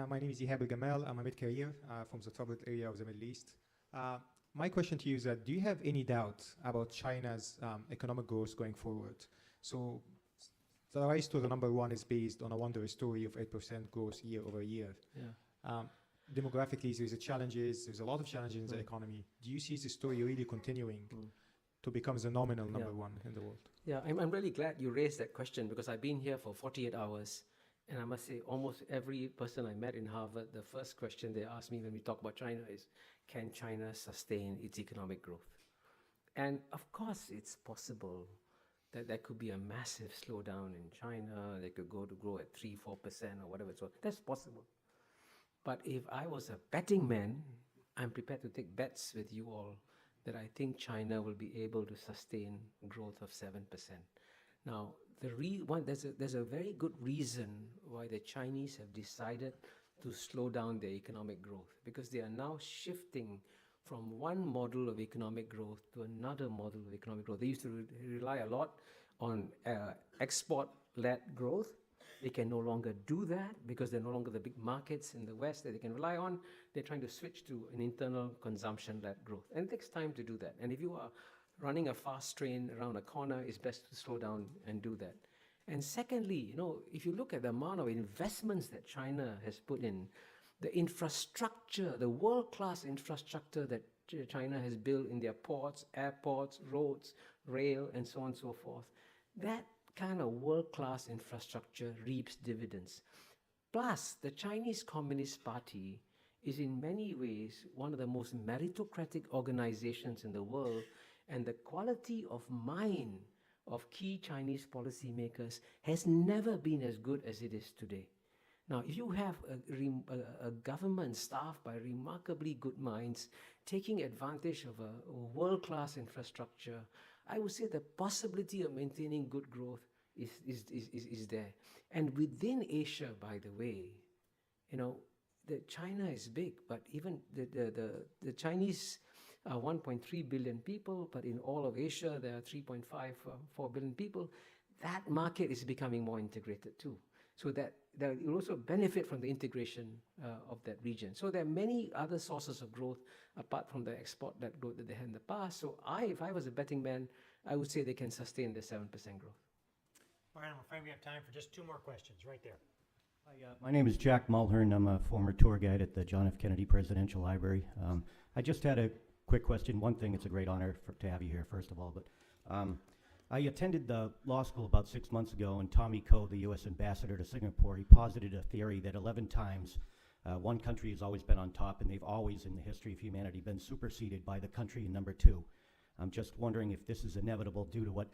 My name is Ihab Gamal. I'm a mid-career from the troubled area of the Middle East. My question to you is that, do you have any doubt about China's economic growth going forward? So the rise to the number 1 is based on a wondrous story of 8% growth year over year. Yeah. Demographically, there's a lot of challenges in the economy. Do you see this story really continuing to become the nominal number 1 in the world? Yeah, I'm really glad you raised that question, because I've been here for 48 hours, and I must say almost every person I met in Harvard, the first question they ask me when we talk about China is, can China sustain its economic growth? And of course it's possible that there could be a massive slowdown in China. They could grow at 3-4% or whatever. So that's possible. But if I was a betting man, I'm prepared to take bets with you all that I think China will be able to sustain growth of 7%. Now, there's a very good reason why the Chinese have decided to slow down their economic growth, because they are now shifting from one model of economic growth to another model of economic growth. They used to rely a lot on export-led growth. They can no longer do that because they're no longer the big markets in the West that they can rely on. They're trying to switch to an internal consumption-led growth. And it takes time to do that. And if you are running a fast train around a corner, it's best to slow down and do that. And secondly, if you look at the amount of investments that China has put in, the infrastructure, the world-class infrastructure that China has built in their ports, airports, roads, rail, and so on and so forth, that kind of world-class infrastructure reaps dividends. Plus, the Chinese Communist Party is in many ways one of the most meritocratic organizations in the world, and the quality of mind of key Chinese policymakers has never been as good as it is today. Now, if you have a government staffed by remarkably good minds taking advantage of a world-class infrastructure, I would say the possibility of maintaining good growth is there. And within Asia, by the way, China is big, but even the Chinese are 1.3 billion people, but in all of Asia, there are 3.4 billion people. That market is becoming more integrated too. So that you also benefit from the integration of that region. So there are many other sources of growth apart from the export-led growth that they had in the past. So if I was a betting man, I would say they can sustain the 7% growth. All right, I'm afraid we have time for just 2 more questions right there. Hi, my name is Jack Mulhern. I'm a former tour guide at the John F. Kennedy Presidential Library. I just had a quick question. One thing, it's a great honor to have you here, first of all, but I attended the law school about 6 months ago, and Tommy Koh, the U.S. ambassador to Singapore, he posited a theory that 11 times one country has always been on top, and they've always, in the history of humanity, been superseded by the country in number 2. I'm just wondering if this is inevitable due to what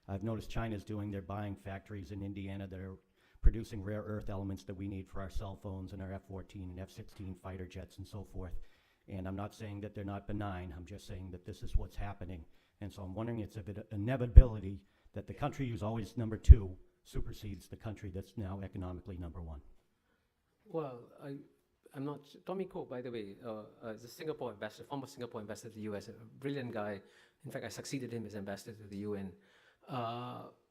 I've noticed China's doing. They're buying factories in Indiana that are producing rare earth elements that we need for our cell phones and our F-14 and F-16 fighter jets and so forth. And I'm not saying that they're not benign. I'm just saying that this is what's happening. And so I'm wondering it's an inevitability that the country who's always number 2 supersedes the country that's now economically number 1. Well, I'm not. Tommy Koh, by the way, is a Singapore ambassador, former Singapore ambassador to the US, a brilliant guy. In fact, I succeeded him as ambassador to the UN.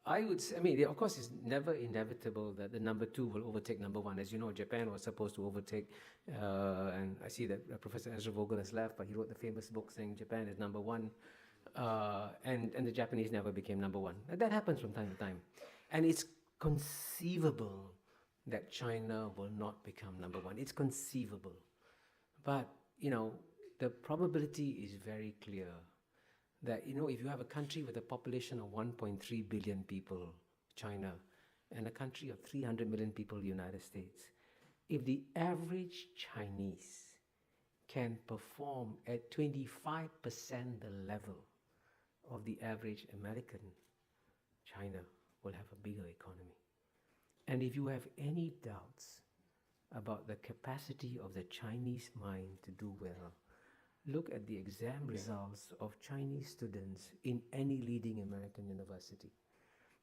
I would say, I mean, of course, it's never inevitable that the number 2 will overtake number 1. As you know, Japan was supposed to overtake, and I see that Professor Ezra Vogel has left, but he wrote the famous book saying Japan is number 1, and the Japanese never became number 1. That happens from time to time. And it's conceivable that China will not become number 1. It's conceivable. But, you know, the probability is very clear that, you know, if you have a country with a population of 1.3 billion people, China, and a country of 300 million people, United States, if the average Chinese can perform at 25% the level of the average American, China will have a bigger economy. And if you have any doubts about the capacity of the Chinese mind to do well, look at the exam results of Chinese students in any leading American university,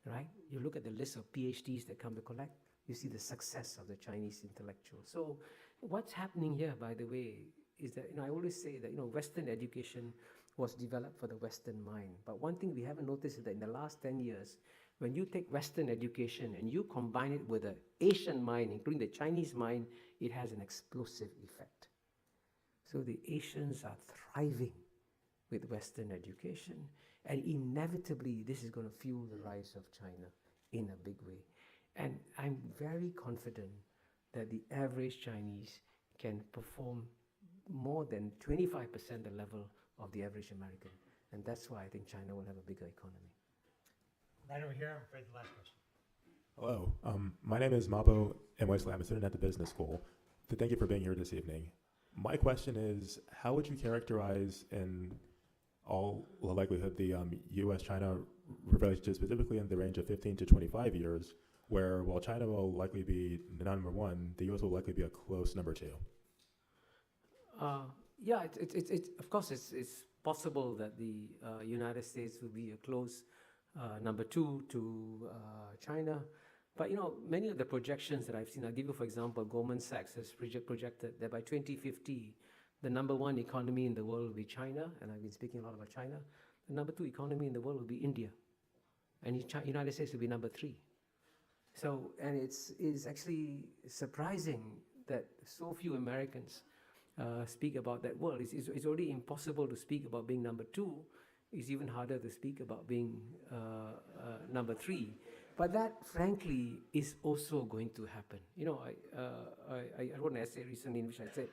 right? You look at the list of PhDs that come to collect, you see the success of the Chinese intellectuals. So what's happening here, by the way, is that, you know, I always say that, you know, Western education was developed for the Western mind. But one thing we haven't noticed is that in the last 10 years, when you take Western education and you combine it with the Asian mind, including the Chinese mind, it has an explosive effect. So the Asians are thriving with Western education, and inevitably this is going to fuel the rise of China in a big way. And I'm very confident that the average Chinese can perform more than 25% the level of the average American. And that's why I think China will have a bigger economy. Right over here, I'm afraid the last question. Hello, my name is Mabo and Wesley. I'm a student at the business school. Thank you for being here this evening. My question is, how would you characterize in all likelihood the U.S.-China relationship, specifically in the range of 15 to 25 years, where while China will likely be number 1, the U.S. will likely be a close number 2? Yeah, of course, it's possible that the United States will be a close number 2 to China. But, you know, many of the projections that I've seen, I'll give you, for example, Goldman Sachs has projected that by 2050, the number 1 economy in the world will be China, and I've been speaking a lot about China. The number 2 economy in the world will be India, and United States will be number 3. So, and it's actually surprising that so few Americans speak about that world. It's already impossible to speak about being number 2. It's even harder to speak about being number 3. But that, frankly, is also going to happen. You know, I wrote an essay recently in which I said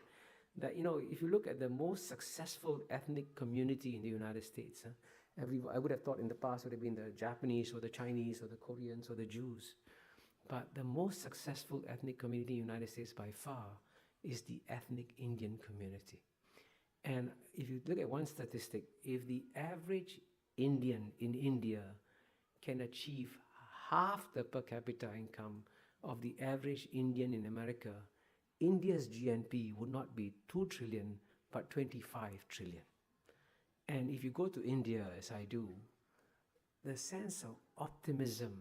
that, you know, if you look at the most successful ethnic community in the United States, I would have thought in the past it would have been the Japanese or the Chinese or the Koreans or the Jews. But the most successful ethnic community in the United States by far is the ethnic Indian community. And if you look at one statistic, if the average Indian in India can achieve half the per capita income of the average Indian in America, India's GNP would not be 2 trillion, but 25 trillion. And if you go to India, as I do, the sense of optimism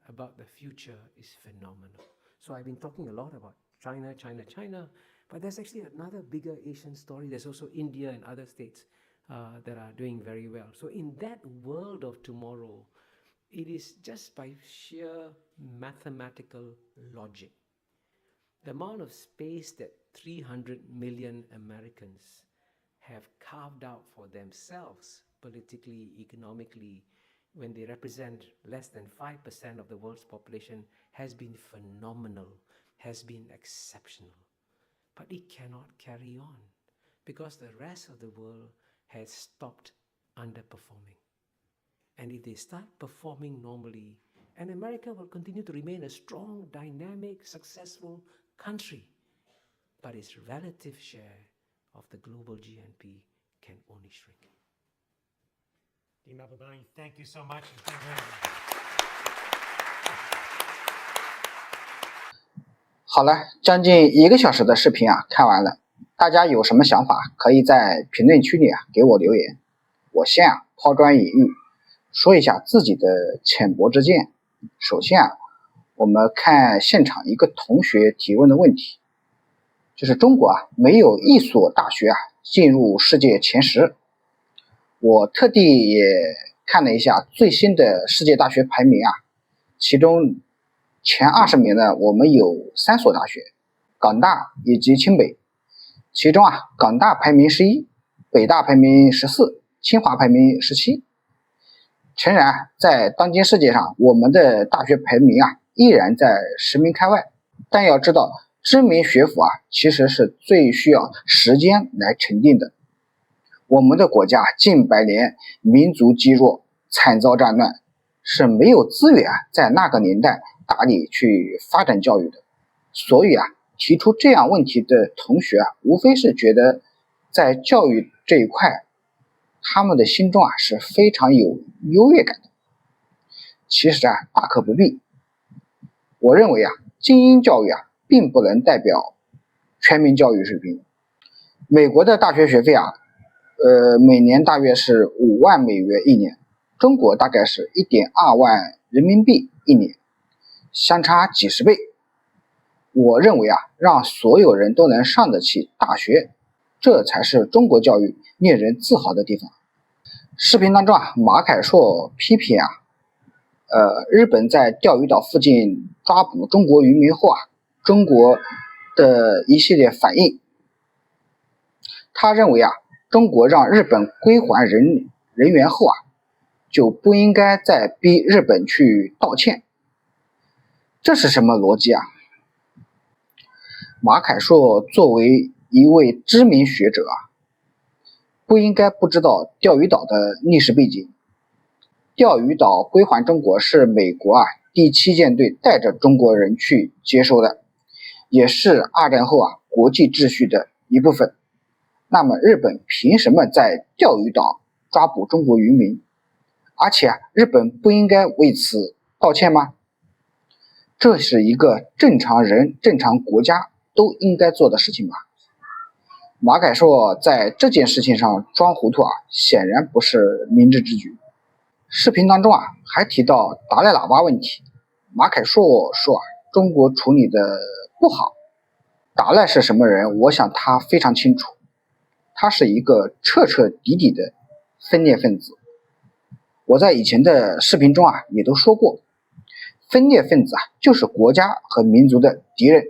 about the future is phenomenal. So I've been talking a lot about China, China, China, but there's actually another bigger Asian story. There's also India and other states that are doing very well. So in that world of tomorrow, it is just by sheer mathematical logic. The amount of space that 300 million Americans have carved out for themselves, politically, economically, when they represent less than 5% of the world's population, has been phenomenal, has been exceptional. But it cannot carry on because the rest of the world has stopped underperforming. And if they start performing normally, and America will continue to remain a strong, dynamic, successful country, but its relative share of the global GNP can only shrink. Dean Mahbubani, thank you so much. It's been very good. 好了，将近1个小时的视频看完了，大家有什么想法可以在评论区里给我留言。我先抛砖引玉，说一下自己的浅薄之见。首先我们看现场一个同学提问的问题，就是中国没有一所大学进入世界前10。我特地也看了一下最新的世界大学排名其中前20名呢，我们有3所大学，港大以及清北。其中港大排名11，北大排名14，清华排名17。诚然，在当今世界上，我们的大学排名依然在10名开外。但要知道，知名学府其实是最需要时间来沉淀的。我们的国家近百年民族积弱，惨遭战乱，是没有资源在那个年代大力去发展教育的。所以提出这样问题的同学无非是觉得在教育这一块，他们的心中是非常有优越感的。其实大可不必。我认为精英教育并不能代表全民教育水平。美国的大学学费每年大约是5万美元一年，中国大概是1.2万人民币一年，相差几十倍。我认为让所有人都能上得起大学，这才是中国教育令人自豪的地方。视频当中马凯硕批评日本在钓鱼岛附近抓捕中国渔民后中国的一系列反应。他认为中国让日本归还人员后就不应该再逼日本去道歉。这是什么逻辑马凯硕作为一位知名学者不应该不知道钓鱼岛的历史背景。钓鱼岛归还中国是美国第7舰队带着中国人去接收的，也是2战后国际秩序的一部分。那么日本凭什么在钓鱼岛抓捕中国渔民？而且日本不应该为此道歉吗？这是一个正常人、正常国家都应该做的事情吧。马凯硕在这件事情上装糊涂显然不是明智之举。视频当中还提到达赖喇叭问题，马凯硕说中国处理的不好。达赖是什么人？我想他非常清楚，他是一个彻彻底底的分裂分子。我在以前的视频中也都说过，分裂分子就是国家和民族的敌人。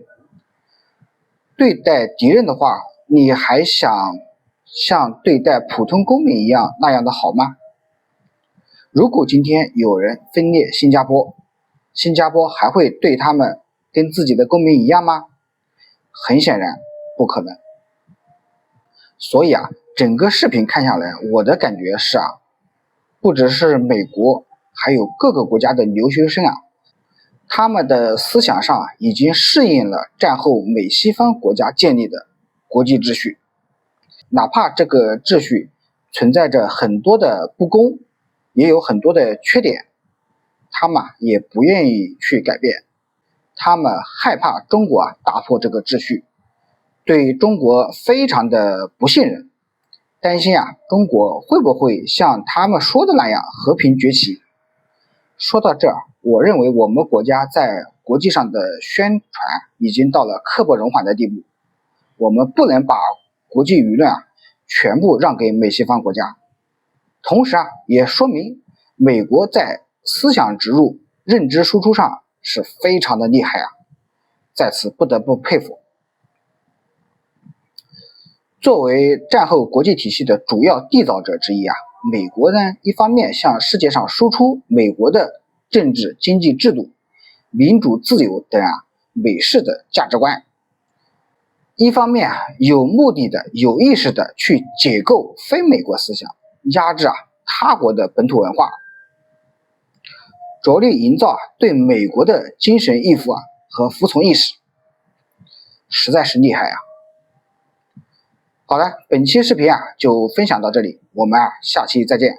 对待敌人的话，你还想像对待普通公民一样那样的好吗？如果今天有人分裂新加坡，新加坡还会对他们跟自己的公民一样吗？很显然不可能。所以整个视频看下来，我的感觉是不只是美国，还有各个国家的留学生他们的思想上已经适应了战后美西方国家建立的国际秩序，哪怕这个秩序存在着很多的不公，也有很多的缺点，他们也不愿意去改变。他们害怕中国打破这个秩序，对中国非常的不信任，担心中国会不会像他们说的那样和平崛起。说到这儿，我认为我们国家在国际上的宣传已经到了刻不容缓的地步，我们不能把国际舆论全部让给美西方国家。同时也说明美国在思想植入、认知输出上是非常的厉害在此不得不佩服。作为战后国际体系的主要缔造者之一美国呢，一方面向世界上输出美国的政治经济制度、民主自由等美式的价值观，一方面有目的的、有意识的去解构非美国思想，压制他国的本土文化。着力营造对美国的精神依附和服从意识，实在是厉害啊。好了，本期视频就分享到这里，我们下期再见。